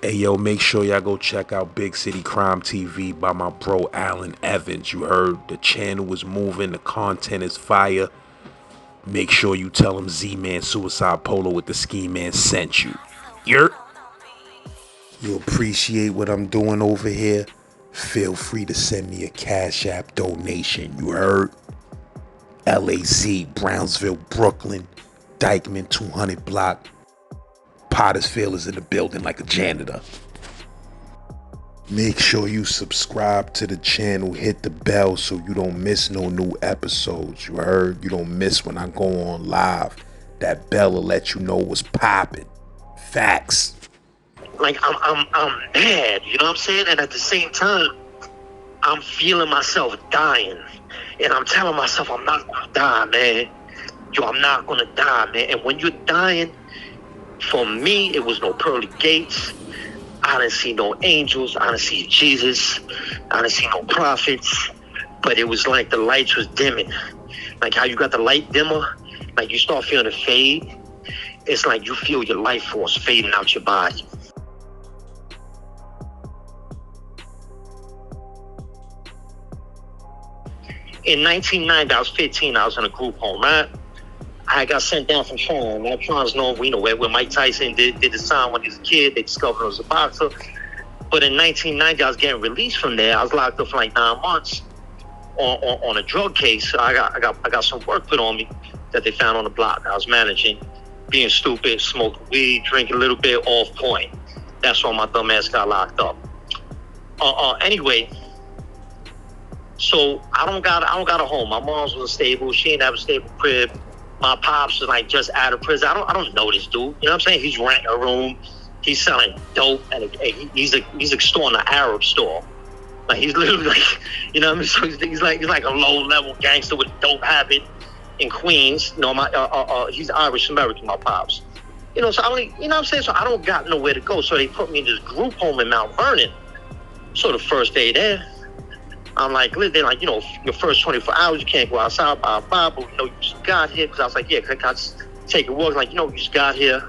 Hey yo, make sure y'all go check out Big City Crime TV by my bro Alan Evans. You heard the channel is moving, the content is fire. Make sure you tell him Z-Man Suicide Polo with the Ski Man sent you. Yer. You appreciate what I'm doing over here? Feel free to send me a Cash App donation. You heard? LAZ, Brownsville, Brooklyn, Dykeman 200 block. Pottersville is in the building like a janitor. Make sure you subscribe to the channel, hit the bell so you don't miss no new episodes. You heard? You don't miss when I go on live. That bell will let you know what's popping. Facts. Like I'm mad, you know what I'm saying? And at the same time, I'm feeling myself dying. And I'm telling myself I'm not gonna die, man. Yo, I'm not gonna die, man. And when you're dying, for me, it was no pearly gates. I didn't see no angels. I didn't see Jesus. I didn't see no prophets. But it was like the lights was dimming. Like how you got the light dimmer, like you start feeling it fade. It's like you feel your life force fading out your body. In 1990, I was 15. I was in a group home, right? I got sent down from Tron. Now, Tron's known, where Mike Tyson did the sign when he was a kid. They discovered I was a boxer. But in 1990, I was getting released from there. I was locked up for like 9 months on a drug case. So I got some work put on me that they found on the block. I was managing, being stupid, smoking weed, drinking a little bit, off point. That's why my dumb ass got locked up. Anyway. So I don't got a home. My mom's was stable. She didn't have a stable crib. My pops was like just out of prison. I don't know this dude. You know what I'm saying? He's renting a room. He's selling dope, and he's extorting an Arab store. Like he's literally like, you know what I mean? So he's like a low level gangster with a dope habit in Queens. You know, he's Irish American. My pops. You know, so I only, you know what I'm saying? So I don't got nowhere to go. So they put me in this group home in Mount Vernon. So the first day there, I'm like, they're like, you know, your first 24 hours, you can't go outside, but you know, you just got here. Because I was like, yeah, can I just take a walk? Like, you know, you just got here.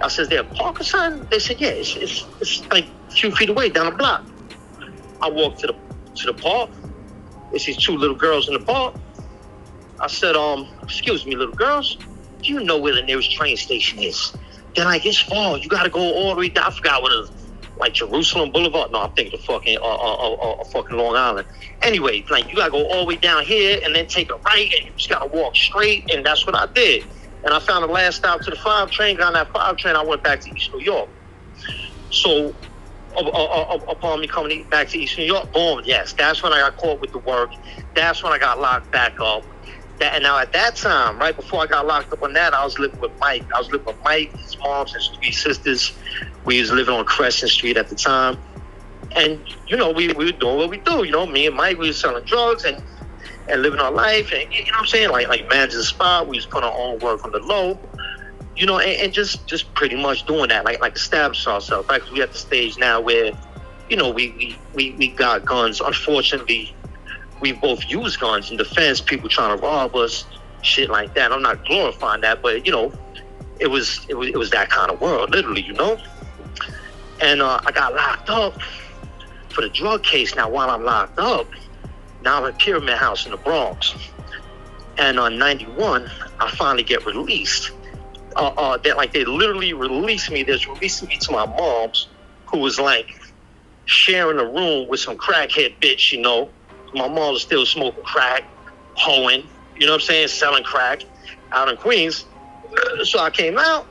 I said, is there a park or something? They said, yeah, it's like a few feet away down the block. I walked to the park. There's these 2 little girls in the park. I said, excuse me, little girls, do you know where the nearest train station is? They're like, it's far. You got to go all the way down. I forgot what it is. Like Jerusalem Boulevard. No, I'm thinking of fucking Long Island. Anyway, like you gotta go all the way down here and then take a right, and you just gotta walk straight. And that's what I did. And I found the last stop to the 5 train. Got on that 5 train. I went back to East New York. So upon me coming back to East New York, boom, yes, that's when I got caught with the work. That's when I got locked back up. And now at that time, right before I got locked up on that, I was living with Mike. His moms, his 3 sisters. We was living on Crescent Street at the time. And, you know, we were doing what we do. You know, me and Mike, we were selling drugs and living our life. And, you know what I'm saying? Like managing the spot. We was putting our own work on the low. You know, and just pretty much doing that. Like establishing ourselves. Right? 'Cause we at the stage now where, you know, we got guns. Unfortunately, we both use guns in defense, people trying to rob us, shit like that. I'm not glorifying that, but you know, it was that kind of world, literally, you know. And I got locked up for the drug case. Now, while I'm locked up, now I'm in Pyramid House in the Bronx. And on 91, I finally get released. They literally released me. They're releasing me to my mom's, who was like sharing a room with some crackhead bitch, you know. My mom was still smoking crack, hoeing, you know what I'm saying, selling crack out in Queens. So I came out,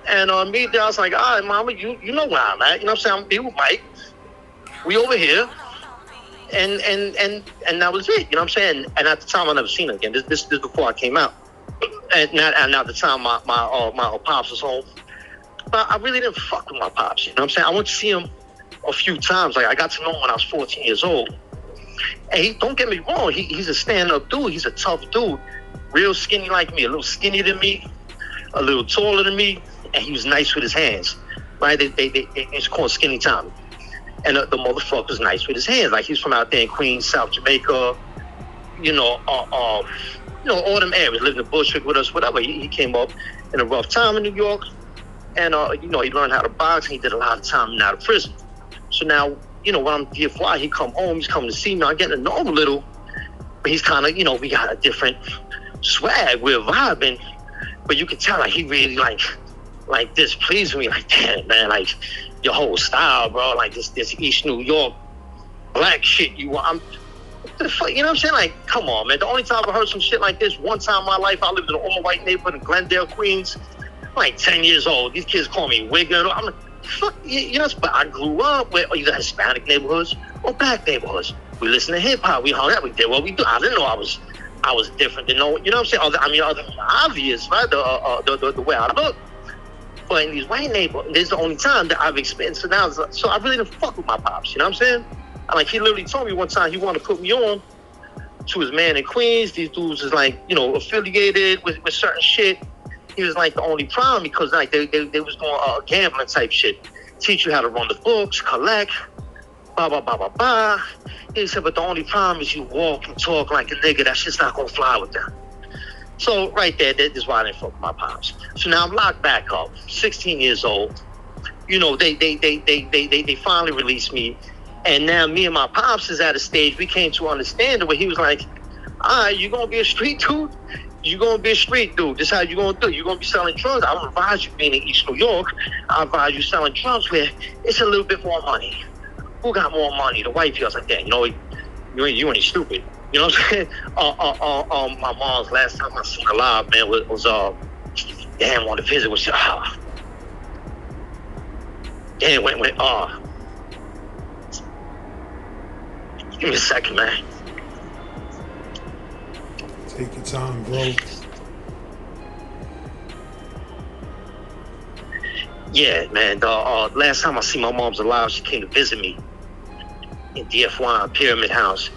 and me there, I was like, all right, mama, you know where I'm at. You know what I'm saying? I'm be with Mike. We over here. And that was it. You know what I'm saying? And at the time, I never seen her again. This is before I came out. And at the time, my pops was home. But I really didn't fuck with my pops. You know what I'm saying? I went to see him a few times. Like, I got to know him when I was 14 years old. And don't get me wrong, he's a stand-up dude. He's a tough dude. Real skinny like me, a little skinnier than me, a little taller than me, and he was nice with his hands. Right? It's called Skinny Tommy. And the motherfucker's nice with his hands. Like, he's from out there in Queens, South Jamaica, you know, all them areas, lived in Bushwick with us, whatever. He came up in a rough time in New York. And he learned how to box, and he did a lot of time out of prison. So now, when I'm DFY, he come home, he's coming to see me. I'm getting to know him a little, but he's kind of, we got a different swag. We're vibing, but you can tell like he really like displeased me. Like, damn, man, like your whole style, bro. Like this East New York black shit you want. What the fuck, you know what I'm saying? Like, come on, man. The only time I heard some shit like this, one time in my life, I lived in an all-white neighborhood in Glendale, Queens. I'm like 10 years old. These kids call me Wigger. I'm like, fuck, but I grew up with either Hispanic neighborhoods or black neighborhoods. We listened to hip-hop. We hung out. We did what we do. I didn't know I was different than no, you know what I'm saying? Other than obvious, right? The way I look. But in these white neighborhoods, this is the only time that I've experienced. So I really didn't fuck with my pops. You know what I'm saying? Like, he literally told me one time he wanted to put me on to his man in Queens. These dudes is like, affiliated with certain shit. He was like, the only problem, because like they was doing gambling type shit. Teach you how to run the books, collect, blah, blah, blah, blah, blah. He said, but the only problem is you walk and talk like a nigga. That shit's not gonna fly with them. So right there, that is why I didn't fuck with my pops. So now I'm locked back up, 16 years old. They finally released me. And now me and my pops is at a stage we came to understand it where he was like, all right, you gonna be a street dude? You gonna be a street dude. This is how you gonna do it. You gonna be selling drugs. I don't advise you being in East New York. I advise you selling drugs where it's a little bit more money. Who got more money? The white people. I was like, damn, you ain't stupid. You know what I'm saying? My mom's last time I seen her live, man, was damn, on the visit was damn, went give me a second, man. Take your time, bro. Yeah, man. The last time I seen my mom's alive, she came to visit me in DFY Pyramid House,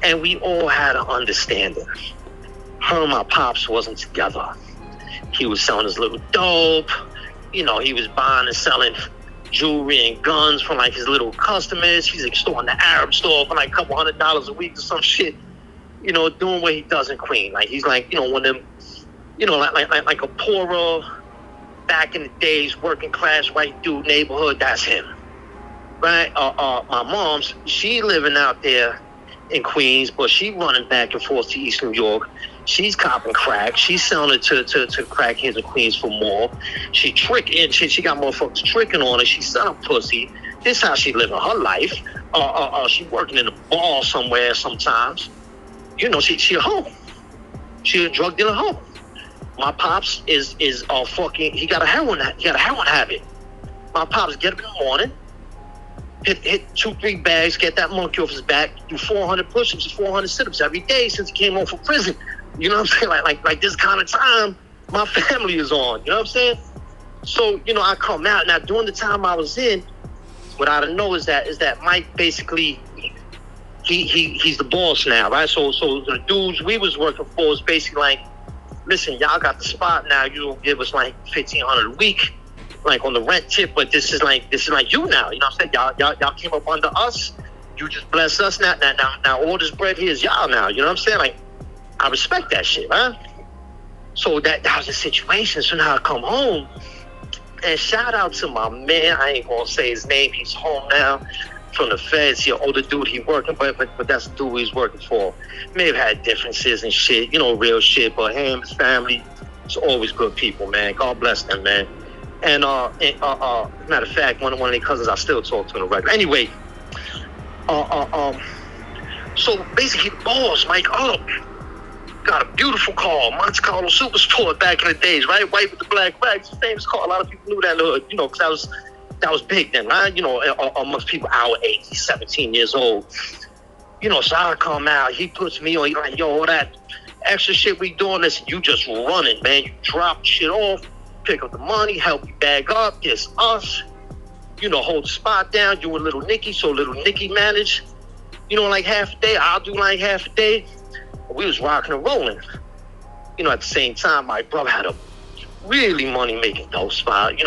and we all had an understanding. Her and my pops wasn't together. He was selling his little dope. He was buying and selling jewelry and guns from like his little customers. He's extorting the Arab store for like a couple $100 a week or some shit. Doing what he does in Queen. Like he's like, one of them, like a poorer, back in the days, working class white dude neighborhood. That's him, right? My mom's, she living out there in Queens, but she running back and forth to East New York. She's copping crack. She's selling it to crackheads in Queens for more. She tricking. She got motherfuckers tricking on her. She's selling pussy. This is how she living her life. She working in a bar somewhere sometimes. She a hoe. She a drug dealer hoe. My pops is fucking. He got a heroin habit. My pops get up in the morning, hit 2-3 bags, get that monkey off his back, do 400 push-ups, 400 sit-ups every day since he came home from prison. You know what I'm saying? Like this kind of time my family is on. You know what I'm saying? So I come out now. During the time I was in, what I don't know is that Mike basically he's the boss now, right? So the dudes we was working for is basically like, listen, y'all got the spot now. You give us like $1,500 a week, like on the rent tip, but this is like you now. You know what I'm saying? Y'all came up under us. You just bless us now. Now all this bread here is y'all now. You know what I'm saying? Like, I respect that shit, man. So that was the situation. So now I come home, and shout out to my man. I ain't gonna say his name. He's home now from the feds. He an older dude. He working, but that's the dude he's working for. May have had differences and shit, real shit. But him, his family, it's always good people, man. God bless them, man. And matter of fact, one of their cousins I still talk to on the record. Anyway, so basically, the boss, Mike up, got a beautiful car, Monte Carlo Super Sport back in the days, right? White with the black flag. It's a famous car. A lot of people knew that in the hood, because that was big then, right? Amongst people our age. He's 17 years old. So I come out. He puts me on. He's like, yo, all that extra shit we doing, this, you just running, man. You drop shit off, pick up the money, help you bag up. It's us. Hold the spot down. You and Little Nicky. So Little Nicky manage, like half a day. I'll do like half a day. We was rocking and rolling. At the same time, my brother had a really money-making dope spot.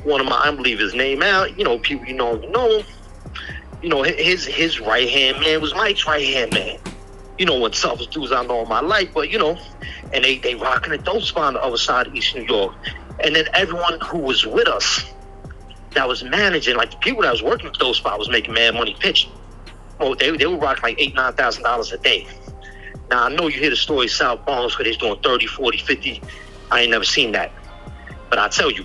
One of my, I don't believe his name out. People know him. His right-hand man was Mike's right-hand man. When selfish dudes I know in my life, but and they rocking a dope spot on the other side of East New York. And then everyone who was with us that was managing, like the people that was working at those spots was making mad money pitching. Oh, they would rock like $8,000-$9,000 a day. Now, I know you hear the story South Bronx where they're doing 30, 40, 50. I ain't never seen that. But I tell you,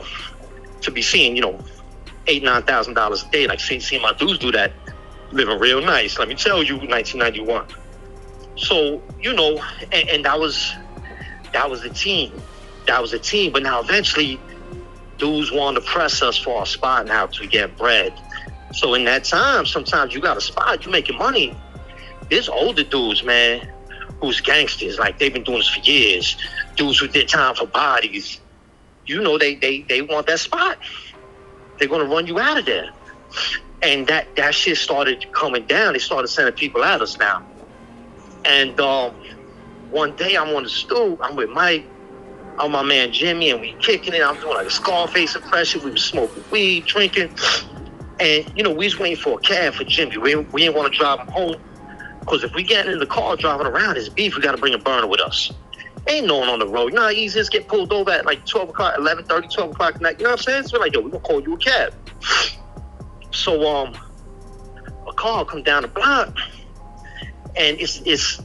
to be seeing, $8,000-$9,000 a day, like seeing my dudes do that, living real nice. Let me tell you, 1991. So, and that was the team. That was the team. But now eventually, dudes wanted to press us for our spot now to get bread. So in that time, sometimes you got a spot, you making money. There's older dudes, man, who's gangsters. Like, they've been doing this for years. Dudes who did time for bodies. They want that spot. They're going to run you out of there. And that shit started coming down. They started sending people at us now. And one day I'm on the stoop. I'm with Mike. I'm my man Jimmy, and we kicking it. I'm doing like a Scarface impression. We were smoking weed, drinking. And, we was waiting for a cab for Jimmy. We didn't want to drive him home. Because if we get in the car driving around, it's beef. We got to bring a burner with us. Ain't no one on the road. Easy as get pulled over at like 12 o'clock, 11:30, 12 o'clock at night. You know what I'm saying? So we're like, yo, we're going to call you a cab. So a car come down the block. And it's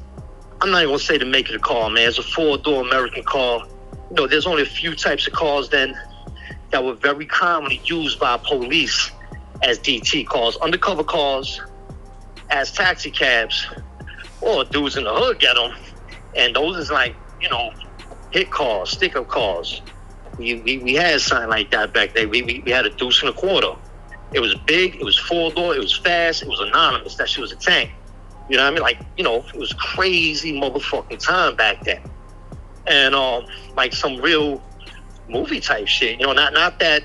I'm not even going to say the make of the car, man. It's a 4-door American car. There's only a few types of cars then that were very commonly used by police as DT cars, undercover cars, as taxi cabs, or dudes in the hood get them. And those is like, hit cars, stick-up cars. We had something like that back then. We had a deuce and a quarter. It was big, it was 4-door, it was fast, it was anonymous. That shit was a tank. You know what I mean? Like, it was crazy motherfucking time back then. And like some real movie type shit. Not that,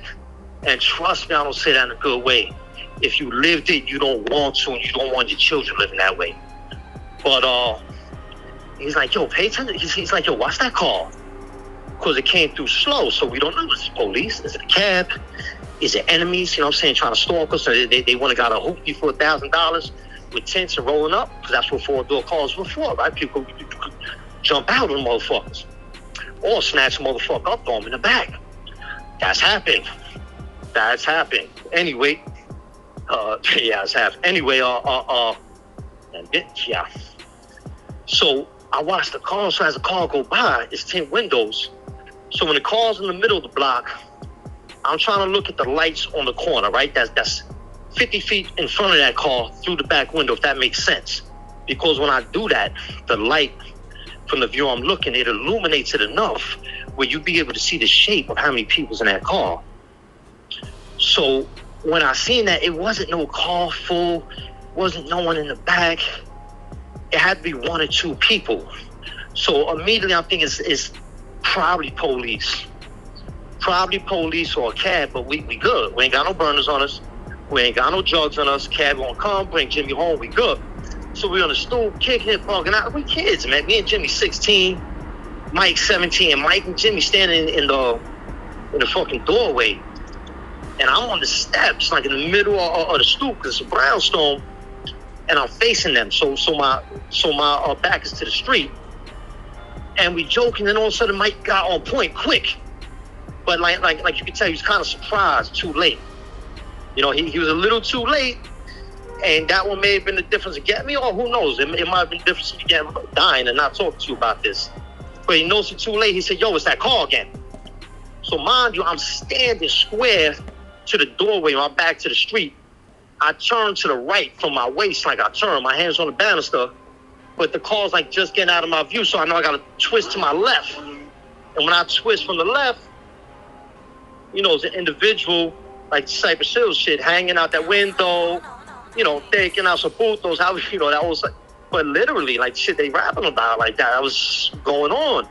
and trust me, I don't say that in a good way. If you lived it, you don't want to, and you don't want your children living that way. But he's like, yo, pay attention. He's like, yo, watch that car. Because it came through slow, so we don't know. Is it police? Is it a cab? Is it enemies? You know what I'm saying? Trying to stalk us. So they went and got a hoopty for $1,000 with tents and rolling up. Because that's what 4-door cars were for, right? People could jump out on motherfuckers. Or snatch a motherfucker up, throw him in the back. That's happened. Anyway, it's happened. Anyway, yeah. So I watched the car. So as the car go by, it's 10 windows. So when the car's in the middle of the block, I'm trying to look at the lights on the corner, right? That's 50 feet in front of that car through the back window, if that makes sense. Because when I do that, the light from the view I'm looking, it illuminates it enough where you'd be able to see the shape of how many people's in that car. So when I seen that, it wasn't no car full, wasn't no one in the back. It had to be 1 or 2 people. So immediately I'm thinking it's probably police. Probably police or a cab, but we good. We ain't got no burners on us. We ain't got no drugs on us. Cab won't come, bring Jimmy home, we good. So we on the stoop, kicking it, bugging out. We kids, man. Me and Jimmy 16, Mike 17, and Mike and Jimmy standing in the fucking doorway. And I'm on the steps, like in the middle of the stoop, because it's a brownstone, and I'm facing them. So my back is to the street. And we joking, and all of a sudden Mike got on point quick. But like you can tell, he was kind of surprised, too late. He was a little too late. And that one may have been the difference of getting me, or who knows? It might have been the difference of getting dying and not talking to you about this. But he knows it's too late. He said, yo, it's that car again. So mind you, I'm standing square to the doorway, my back to the street. I turn to the right from my waist, like I turn, my hands on the banister. But the car's like just getting out of my view, so I know I got to twist to my left. And when I twist from the left, it's an individual, like Cypress Hill shit, hanging out that window, taking out some putos, that was like, but literally, like, shit they rapping about like that. That was going on.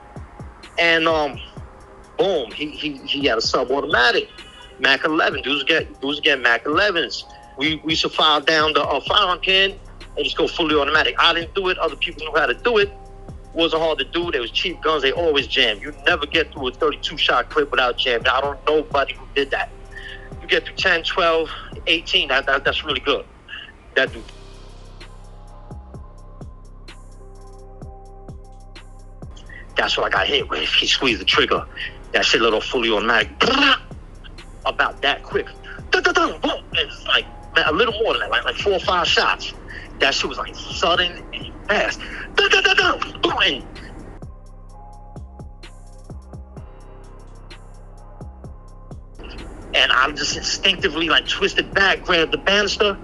And, boom, he had a sub-automatic, MAC-11. Dudes get MAC-11s. We used to file down the firearm can and just go fully automatic. I didn't do it. Other people knew how to do it. Wasn't hard to do. They was cheap guns. They always jammed. You never get through a 32-shot clip without jamming. I don't know nobody who did that. You get through 10, 12, 18. That's really good. That dude. That's what I got hit with. He squeezed the trigger. That shit little fully automatic. About that quick. And it's like a little more than that, like 4 or 5 shots. That shit was like sudden and fast. And I just instinctively like twisted back, grabbed the banister.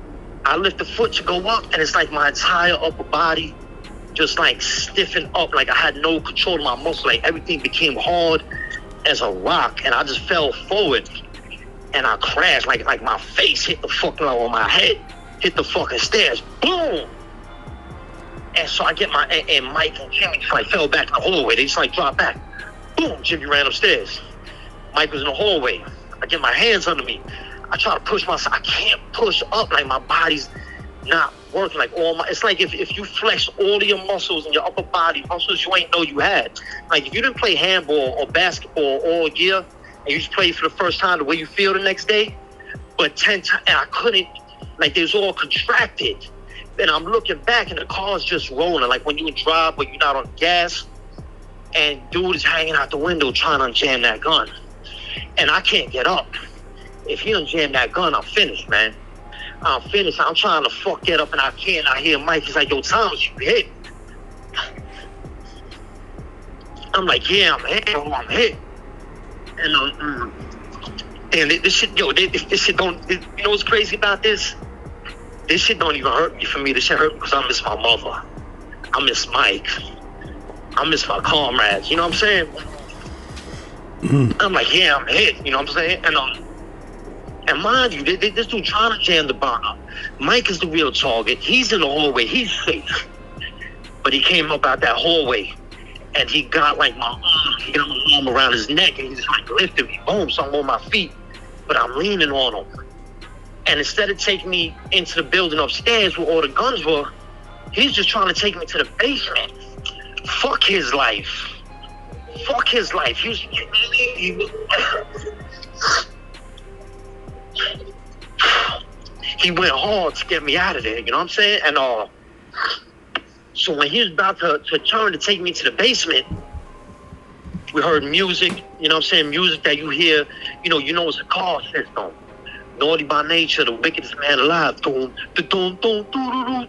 I lift the foot to go up, and it's like my entire upper body just like stiffened up, like I had no control of my muscles. Like everything became hard as a rock, and I just fell forward, and I crashed. Like my face hit the fucking on my head, hit the fucking stairs, boom. And so I get and Mike and Jimmy just like fell back in the hallway. They just like dropped back, boom. Jimmy ran upstairs. Mike was in the hallway. I get my hands under me. I try to push myself. I can't push up. Like my body's not working. Like it's like if you flex all of your muscles in your upper body, muscles you ain't know you had. Like if you didn't play handball or basketball all year and you just played for the first time, the way you feel the next day, but 10 times, and I couldn't, like they was all contracted. And I'm looking back and the car's just rolling. Like when you drive but you're not on gas, and dude is hanging out the window trying to unjam that gun. And I can't get up. If he unjam that gun, I'm finished, man. I'm finished. I'm trying to fuck get up and I can't. I hear Mike. He's like, yo, Thomas, you hit. I'm like, yeah, I'm hit. And this shit, yo, this shit don't, you know what's crazy about this? This shit don't even hurt me for me. This shit hurt me because I miss my mother. I miss Mike. I miss my comrades. You know what I'm saying? I'm like, yeah, I'm hit. You know what I'm saying? And mind you, this dude trying to jam the burner. Mike is the real target. He's in the hallway. He's safe. But he came up out that hallway, and he got like my arm. He got my arm around his neck, and he just like lifted me. Boom, so I'm on my feet. But I'm leaning on him. And instead of taking me into the building upstairs where all the guns were, he's just trying to take me to the basement. Fuck his life. Fuck his life. He went hard to get me out of there, you know what I'm saying? And so when he was about to turn to take me to the basement, we heard music, you know what I'm saying? Music that you hear, you know it's a car system. Naughty by Nature, the wickedest man alive. Doom, doom, doom, doom,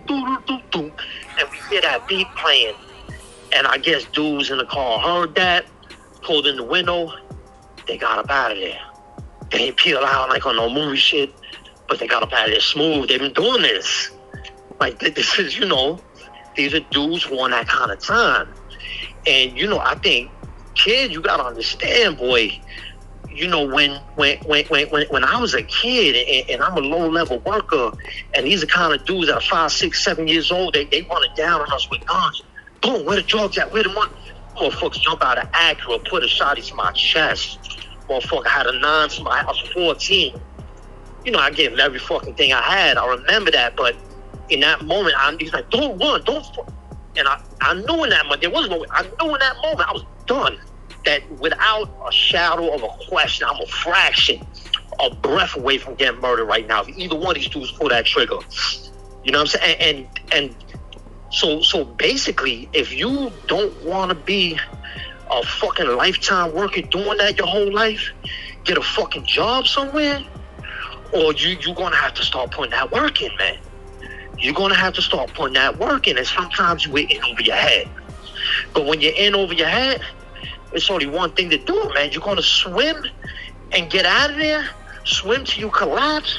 doom, doom, doom. And we hear that beat playing. And I guess dudes in the car heard that, pulled in the window, they got up out of there. They didn't peel out like on no movie shit, but they got up out of there smooth. They've been doing this. Like, this is, these are dudes who on that kind of time. And, I think, kid, you got to understand, boy, when I was a kid and I'm a low-level worker, and these are kind of dudes that are 5, 6, 7 years old, they running down on us with guns. Boom, where the drugs at? Where the money? Motherfuckers jump out of Acura, put a shot into my chest. Motherfucker had a 9 to my, I was 14. I gave him every fucking thing I had. I remember that, but in that moment, he's like, don't run, don't. And I knew in that moment, I knew in that moment I was done. That without a shadow of a question, I'm a fraction, a breath away from getting murdered right now. If either one of these dudes pull that trigger. You know what I'm saying? And so basically, if you don't want to be a fucking lifetime worker doing that your whole life, get a fucking job somewhere, or you're going to have to start putting that work in, man. You're going to have to start putting that work in, and sometimes you're in over your head. But when you're in over your head, it's only one thing to do, man. You're going to swim and get out of there, swim till you collapse,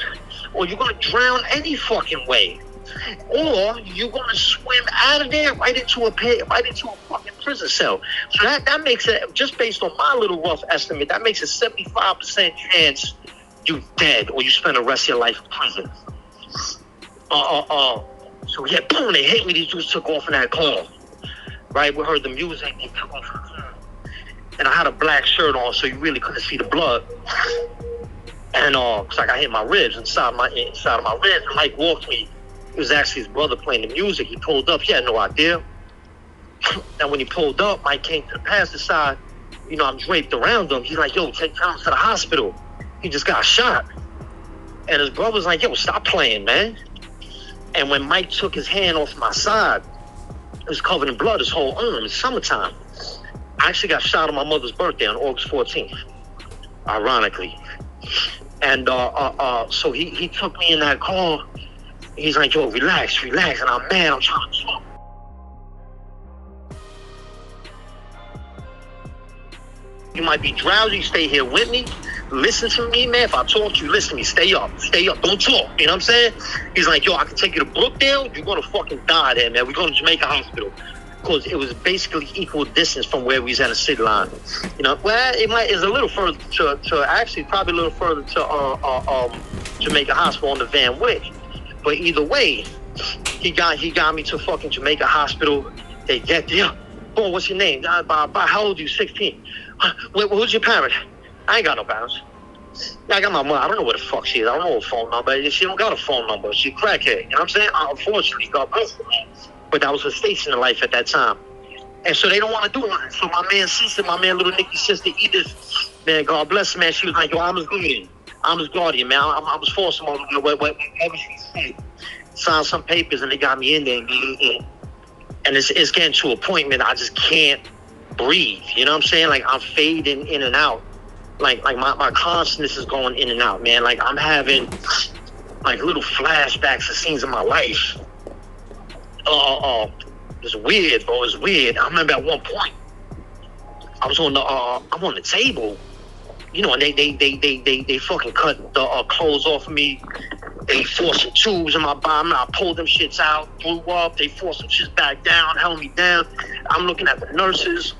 or you're going to drown any fucking way. Or you're going to swim out of there right into a fucking prison cell. So that makes it, just based on my little rough estimate, that makes it 75% chance you dead or you spend the rest of your life in prison. So yeah, boom, they hit me. These dudes took off in that car. Right? We heard the music. They took off in the car. And I had a black shirt on, so you really couldn't see the blood. And cause I got hit my ribs, inside of my ribs. And Mike walked me. It was actually his brother playing the music. He pulled up. He had no idea. And when he pulled up, Mike came to the passenger side. I'm draped around him. He's like, yo, take Thomas to the hospital. He just got shot. And his brother's like, yo, stop playing, man. And when Mike took his hand off my side, it was covered in blood, his whole arm. It's summertime. I actually got shot on my mother's birthday on August 14th, ironically. And so he took me in that car. He's like, yo, relax. And I'm mad. I'm trying to talk. You might be drowsy. Stay here with me. Listen to me, man. If I talk to you, listen to me. Stay up. Don't talk. You know what I'm saying? He's like, yo, I can take you to Brookdale. You're going to fucking die there, man. We're going to Jamaica Hospital. Because it was basically equal distance from where we was at a city line. You know, well, it's a little further to actually probably a little further to Jamaica Hospital on the Van Wyck. But either way, he got me to fucking Jamaica Hospital. They get there. Boy, what's your name? How old are you? 16. Who's your parent? I ain't got no parents. I got my mother. I don't know where the fuck she is. I don't know her phone number. She don't got a phone number. She crackhead. You know what I'm saying? Unfortunately, God bless her, man. But that was her station in life at that time. And so they don't want to do nothing. So my man, little Nicky's sister, Edith, man, God bless her, man. She was like, yo, I'm his guardian, man. I was forcing her, whatever she said. Signed some papers and they got me in there. And it's getting to a point, man, I just can't breathe. You know what I'm saying? Like, I'm fading in and out. Like my consciousness is going in and out, man. Like, I'm having, like, little flashbacks of scenes in my life. It's weird, bro. It's weird. I remember at one point, I'm on the table, you know, and they fucking cut the clothes off of me. They forced some tubes in my bottom. I pulled them shits out, blew up. They forced some shits back down, held me down. I'm looking at the nurses,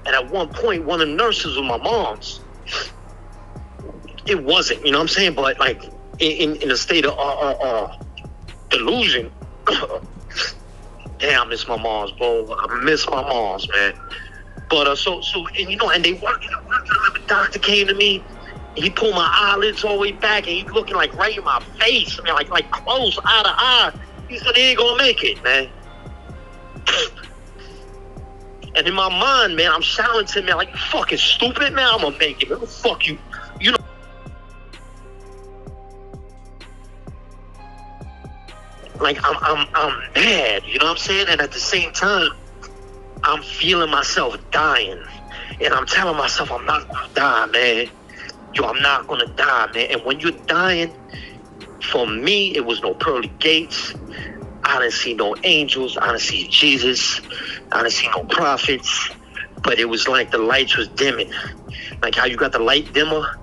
and at one point, one of the nurses was my mom's. It wasn't, you know what I'm saying? But like in a state of delusion. Damn, I miss my moms, bro. I miss my moms, man. But so and you know, and they working. The doctor came to me. He pulled my eyelids all the way back, and he's looking like right in my face. I mean, like close, eye to eye. He said he ain't gonna make it, man. And in my mind, man, I'm shouting to him, man, like, you fucking stupid, man. I'm gonna make it, man. Fuck you, you know. Like, I'm mad, you know what I'm saying? And at the same time, I'm feeling myself dying. And I'm telling myself I'm not gonna die, man. Yo, I'm not gonna die, man. And when you're dying, for me, it was no pearly gates. I didn't see no angels. I didn't see Jesus. I didn't see no prophets. But it was like the lights was dimming. Like how you got the light dimmer.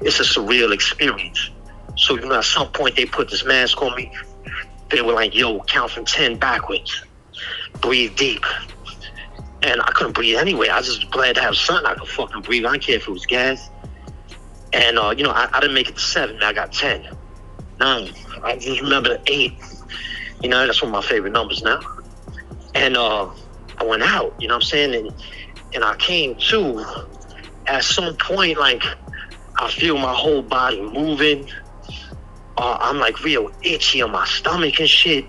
It's a surreal experience. So, you know, at some point they put this mask on me. They were like, yo, count from 10 backwards. Breathe deep. And I couldn't breathe anyway. I was just glad to have something I could fucking breathe. I didn't care if it was gas. And, you know, I didn't make it to 7. Man, I got 10. 9. I just remember the 8. You know, that's one of my favorite numbers now. And I went out, you know what I'm saying? And I came to, at some point, like, I feel my whole body moving. I'm like real itchy on my stomach and shit.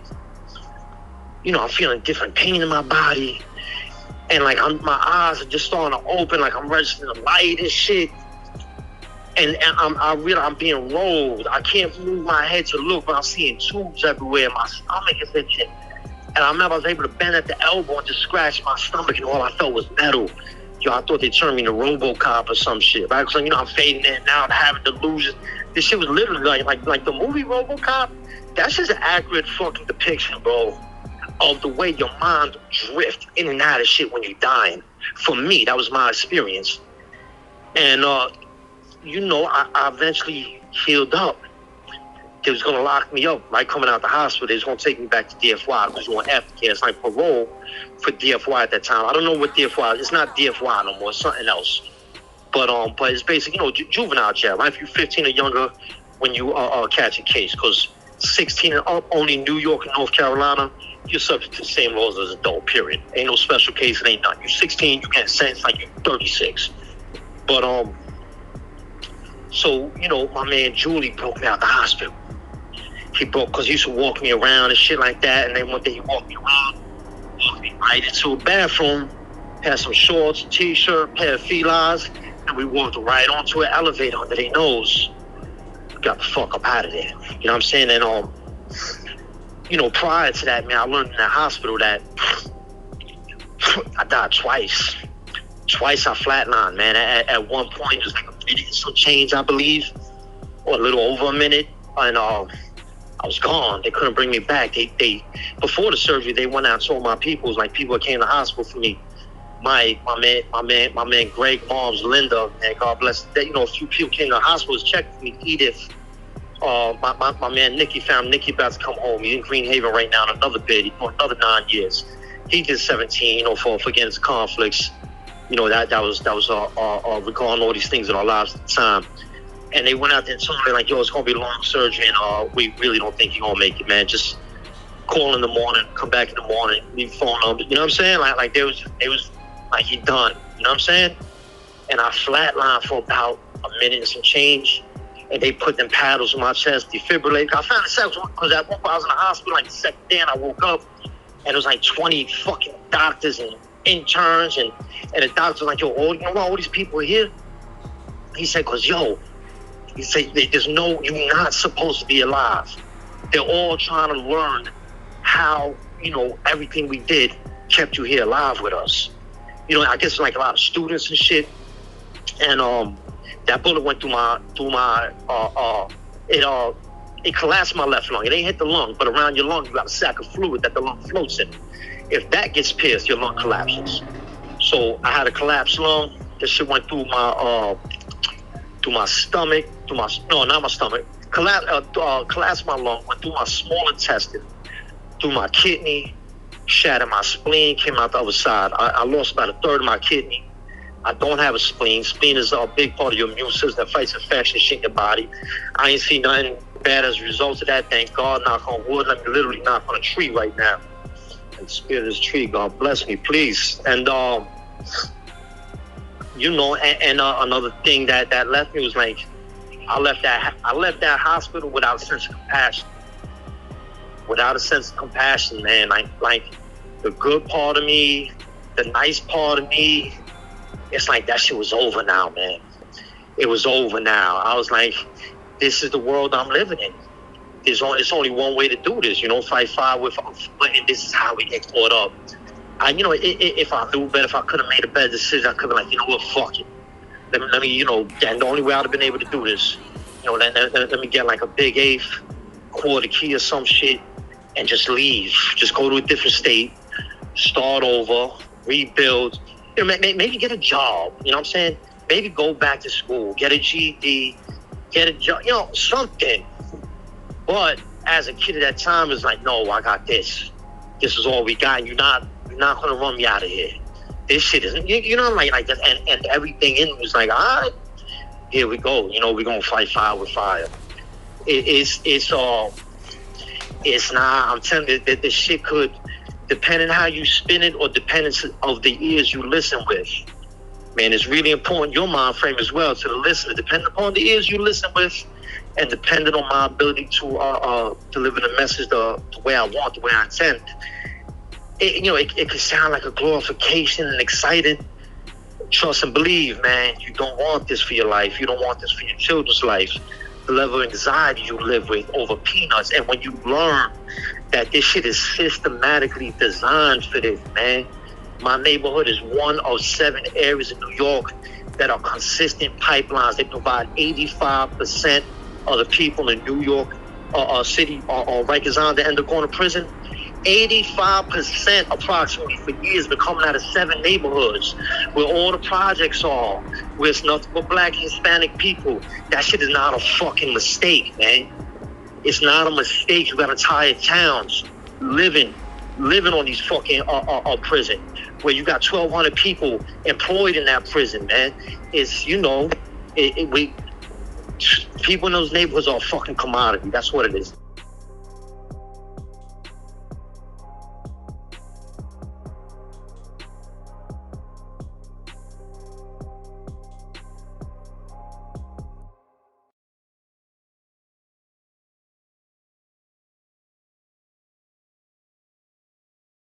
You know, I'm feeling different pain in my body. And like my eyes are just starting to open, like I'm registering the light and shit. And I'm being rolled. I can't move my head to look, but I'm seeing tubes everywhere. My stomach is itching. And I remember I was able to bend at the elbow and just scratch my stomach, and all I felt was metal. Yo, I thought they turned me to RoboCop or some shit, right? Because, you know, I'm fading in and out, having delusions. This shit was literally like the movie RoboCop. That's just an accurate fucking depiction, bro, of the way your mind drift in and out of shit when you're dying. For me, that was my experience. And, you know, I eventually healed up. They was going to lock me up, right, coming out the hospital. They was going to take me back to DFY because you want aftercare. It's like parole for DFY at that time. I don't know what DFY is. It's not DFY no more. It's something else. But it's basically, you know, juvenile jail, right? If you're 15 or younger when you catch a case, because 16 and up, only New York and North Carolina, you're subject to the same laws as adult, period. Ain't no special case, it ain't nothing. You're 16, you get sentenced like you're 36. But, so, you know, my man Julie broke me out the hospital. He broke, because he used to walk me around and shit like that, and then one day he walked me around, walked me right into a bathroom, had some shorts, t-shirt, pair of felines, and we walked right onto an elevator under their nose. Got the fuck up out of there. You know what I'm saying? And prior to that, man, I learned in that hospital that I died twice. Twice I flatlined, man. At one point, it was like a minute and some change, I believe, or a little over a minute, and I was gone. They couldn't bring me back. They before the surgery, they went out and told my people, like people that came to the hospital for me. My man, Greg, mom's Linda, and God bless. A few people came to the hospital to check for me. Edith, my man Nicky found Nicky about to come home. He's in Green Haven right now in another bid. Another 9 years. He did 17. For against conflicts. That was recalling all these things in our lives at the time. And they went out there and told me, like, yo, it's going to be a long surgery, and we really don't think you're going to make it, man. Just call in the morning, come back in the morning, leave phone number. You know what I'm saying? Like they was like, he done. You know what I'm saying? And I flatlined for about a minute and some change, and they put them paddles in my chest, defibrillator. I found it because at one point I was in the hospital, like the second day, and I woke up, and it was like 20 fucking doctors and interns, and the doctor was like, yo, all these people are here? He said, he said, you're not supposed to be alive. They're all trying to learn how, everything we did kept you here alive with us. I guess like a lot of students and shit. And that bullet went through my it collapsed my left lung. It ain't hit the lung, but around your lung, you got a sack of fluid that the lung floats in. If that gets pierced, your lung collapses. So I had a collapsed lung. This shit went through my stomach, not my stomach. Collapsed my lung, went through my small intestine, through my kidney, shattered my spleen, came out the other side. I lost about a third of my kidney. I don't have a spleen. Spleen is a big part of your immune system that fights infection shit in your body. I ain't seen nothing bad as a result of that. Thank God, knock on wood. Let me literally knock on a tree right now. And the spirit of this tree, God bless me, please. And another thing that left me was like, I left that hospital without a sense of compassion. Without a sense of compassion, man. Like the good part of me, the nice part of me, it's like that shit was over now, man. It was over now. I was like, this is the world I'm living in. It's only one way to do this, fight fire with, and this is how we get caught up. If I knew better, if I could have made a better decision, I could have been like, what, fuck it. Let me, and the only way I'd have been able to do this, let me get like a big eighth, quarter key or some shit, and just leave. Just go to a different state, start over, rebuild. Maybe get a job. You know what I'm saying? Maybe go back to school, get a GED, get a job. Something. But as a kid at that time, it's like, no, I got this. This is all we got. And you're not gonna run me out of here. This shit isn't. Like that. And everything in me was like, all right, here we go. We're gonna fight fire with fire. It's not. I'm telling you that this shit could, depending how you spin it, or depending of the ears you listen with. Man, it's really important, your mind frame as well, to the listener. Depending upon the ears you listen with, and depending on my ability to deliver the message the way I want, the way I intend, it can sound like a glorification and exciting. Trust and believe, man, you don't want this for your life. You don't want this for your children's life. The level of anxiety you live with over peanuts. And when you learn that this shit is systematically designed for this, man. My neighborhood is one of 7 areas in New York that are consistent pipelines. They provide 85% of the people in New York City or Rikers Island that end up going to prison. 85% approximately for years been coming out of 7 neighborhoods where all the projects are, where it's nothing but black and Hispanic people. That shit is not a fucking mistake, man. It's not a mistake. You got entire towns living on these fucking prison, where you got 1,200 people employed in that prison, man. It's, people in those neighborhoods are a fucking commodity. That's what it is.